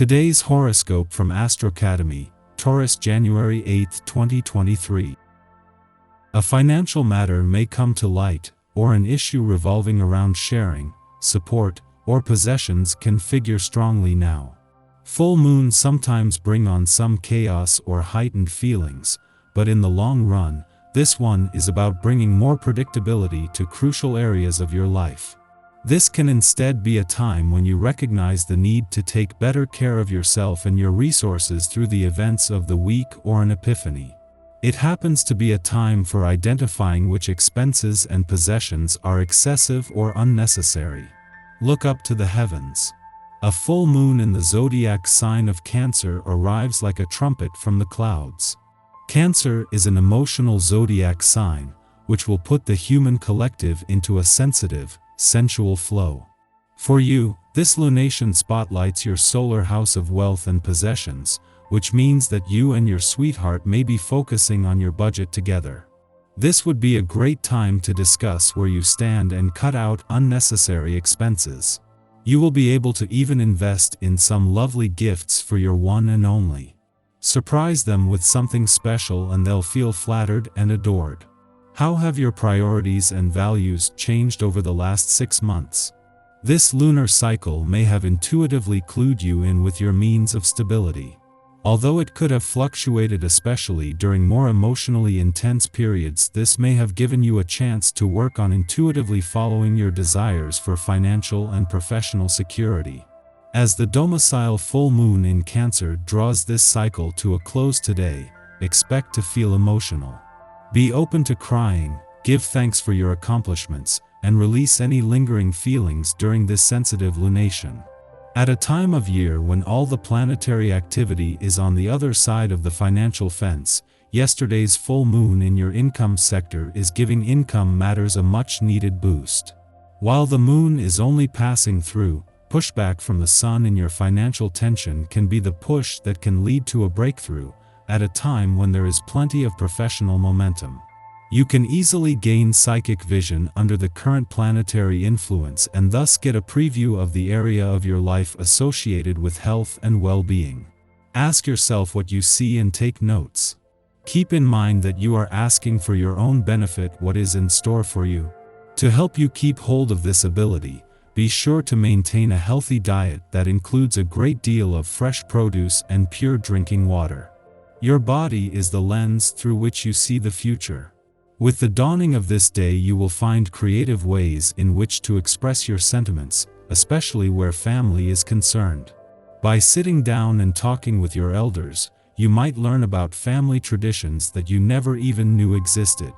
Today's horoscope from Astrocademy, Taurus, January 8, 2023. A financial matter may come to light, or an issue revolving around sharing, support, or possessions can figure strongly now. Full moons sometimes bring on some chaos or heightened feelings, but in the long run, this one is about bringing more predictability to crucial areas of your life. This can instead be a time when you recognize the need to take better care of yourself and your resources through the events of the week or an epiphany. It happens to be a time for identifying which expenses and possessions are excessive or unnecessary. Look up to the heavens. A full moon in the zodiac sign of Cancer arrives like a trumpet from the clouds. Cancer is an emotional zodiac sign, which will put the human collective into a sensitive, sensual flow. For you, this lunation spotlights your solar house of wealth and possessions, which means that you and your sweetheart may be focusing on your budget together. This would be a great time to discuss where you stand and cut out unnecessary expenses. You will be able to even invest in some lovely gifts for your one and only. Surprise them with something special and they'll feel flattered and adored. How have your priorities and values changed over the last 6 months? This lunar cycle may have intuitively clued you in with your means of stability. Although it could have fluctuated, especially during more emotionally intense periods, this may have given you a chance to work on intuitively following your desires for financial and professional security. As the domicile full moon in Cancer draws this cycle to a close today, expect to feel emotional. Be open to crying, give thanks for your accomplishments, and release any lingering feelings during this sensitive lunation. At a time of year when all the planetary activity is on the other side of the financial fence, yesterday's full moon in your income sector is giving income matters a much-needed boost. While the moon is only passing through, pushback from the sun in your financial tension can be the push that can lead to a breakthrough, at a time when there is plenty of professional momentum. You can easily gain psychic vision under the current planetary influence and thus get a preview of the area of your life associated with health and well-being. Ask yourself what you see and take notes. Keep in mind that you are asking for your own benefit what is in store for you. To help you keep hold of this ability, be sure to maintain a healthy diet that includes a great deal of fresh produce and pure drinking water. Your body is the lens through which you see the future. With the dawning of this day, you will find creative ways in which to express your sentiments, especially where family is concerned. By sitting down and talking with your elders, you might learn about family traditions that you never even knew existed.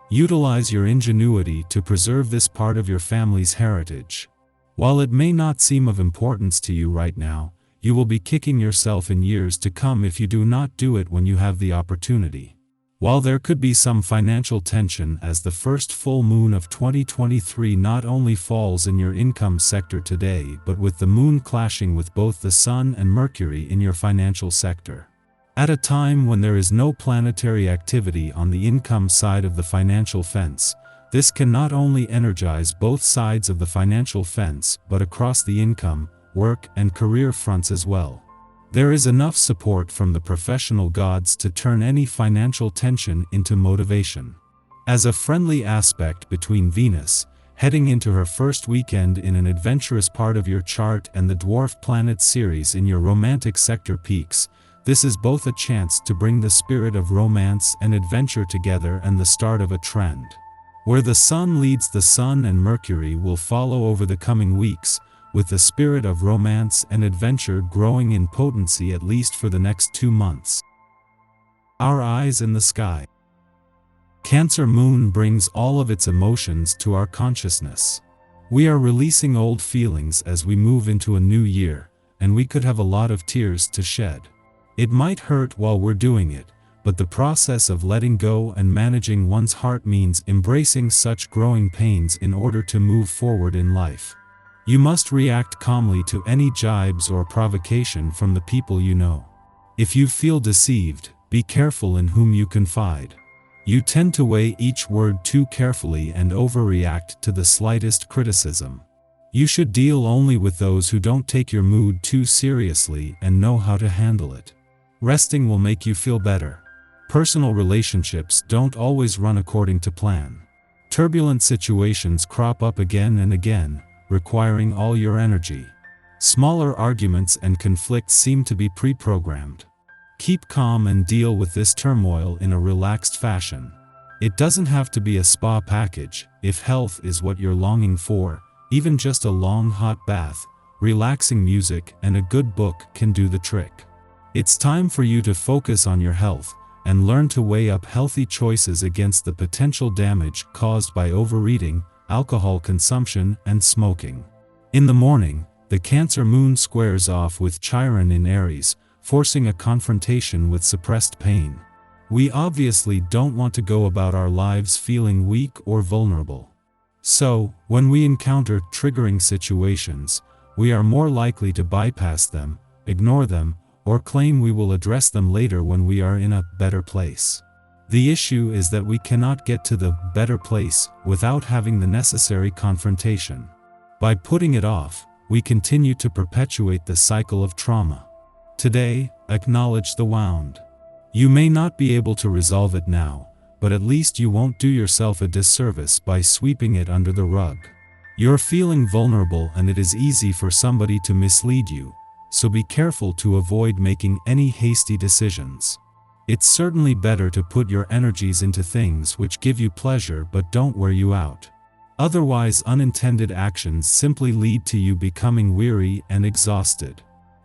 Utilize your ingenuity to preserve this part of your family's heritage. While it may not seem of importance to you right now, you will be kicking yourself in years to come if you do not do it when you have the opportunity. While there could be some financial tension as the first full moon of 2023 not only falls in your income sector today, but with the moon clashing with both the sun and Mercury in your financial sector. At a time when there is no planetary activity on the income side of the financial fence, this can not only energize both sides of the financial fence but across the income, work, and career fronts as well. There is enough support from the professional gods to turn any financial tension into motivation. As a friendly aspect between Venus, heading into her first weekend in an adventurous part of your chart, and the dwarf planet Ceres in your romantic sector peaks, this is both a chance to bring the spirit of romance and adventure together and the start of a trend. Where the sun leads, the sun and Mercury will follow over the coming weeks, with the spirit of romance and adventure growing in potency at least for the next 2 months. Our eyes in the sky. Cancer moon brings all of its emotions to our consciousness. We are releasing old feelings as we move into a new year, and we could have a lot of tears to shed. It might hurt while we're doing it, but the process of letting go and managing one's heart means embracing such growing pains in order to move forward in life. You must react calmly to any jibes or provocation from the people you know. If you feel deceived, be careful in whom you confide. You tend to weigh each word too carefully and overreact to the slightest criticism. You should deal only with those who don't take your mood too seriously and know how to handle it. Resting will make you feel better. Personal relationships don't always run according to plan. Turbulent situations crop up again and again, requiring all your energy. Smaller arguments and conflicts seem to be pre-programmed. Keep calm and deal with this turmoil in a relaxed fashion. It doesn't have to be a spa package. If health is what you're longing for, even just a long hot bath, relaxing music, and a good book can do the trick. It's time for you to focus on your health and learn to weigh up healthy choices against the potential damage caused by overeating, alcohol consumption, and smoking. In the morning, the Cancer moon squares off with Chiron in Aries, forcing a confrontation with suppressed pain. We obviously don't want to go about our lives feeling weak or vulnerable. So, when we encounter triggering situations, we are more likely to bypass them, ignore them, or claim we will address them later when we are in a better place. The issue is that we cannot get to the better place without having the necessary confrontation. By putting it off, we continue to perpetuate the cycle of trauma. Today, acknowledge the wound. You may not be able to resolve it now, but at least you won't do yourself a disservice by sweeping it under the rug. You're feeling vulnerable and it is easy for somebody to mislead you, so be careful to avoid making any hasty decisions. It's certainly better to put your energies into things which give you pleasure but don't wear you out. Otherwise, unintended actions simply lead to you becoming weary and exhausted.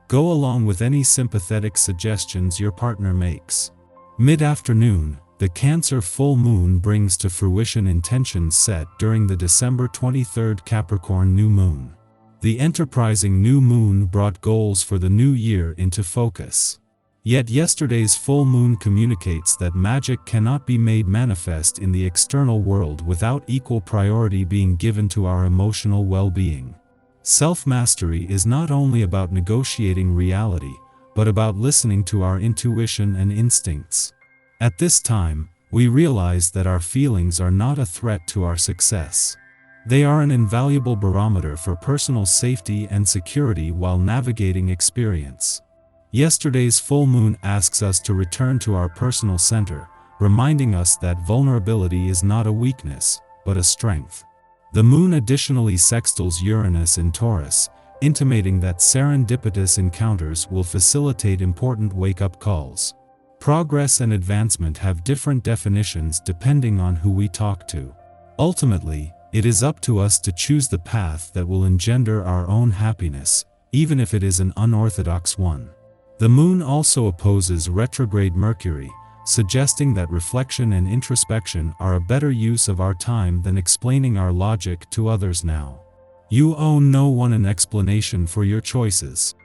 Go along with any sympathetic suggestions your partner makes. Mid-afternoon, the Cancer full moon brings to fruition intentions set during the December 23 Capricorn new moon. The enterprising new moon brought goals for the new year into focus. Yet yesterday's full moon communicates that magic cannot be made manifest in the external world without equal priority being given to our emotional well-being. Self-mastery is not only about negotiating reality, but about listening to our intuition and instincts. At this time, we realize that our feelings are not a threat to our success. They are an invaluable barometer for personal safety and security while navigating experience. Yesterday's full moon asks us to return to our personal center, reminding us that vulnerability is not a weakness, but a strength. The moon additionally sextiles Uranus in Taurus, intimating that serendipitous encounters will facilitate important wake-up calls. Progress and advancement have different definitions depending on who we talk to. Ultimately, it is up to us to choose the path that will engender our own happiness, even if it is an unorthodox one. The moon also opposes retrograde Mercury, suggesting that reflection and introspection are a better use of our time than explaining our logic to others now. You owe no one an explanation for your choices.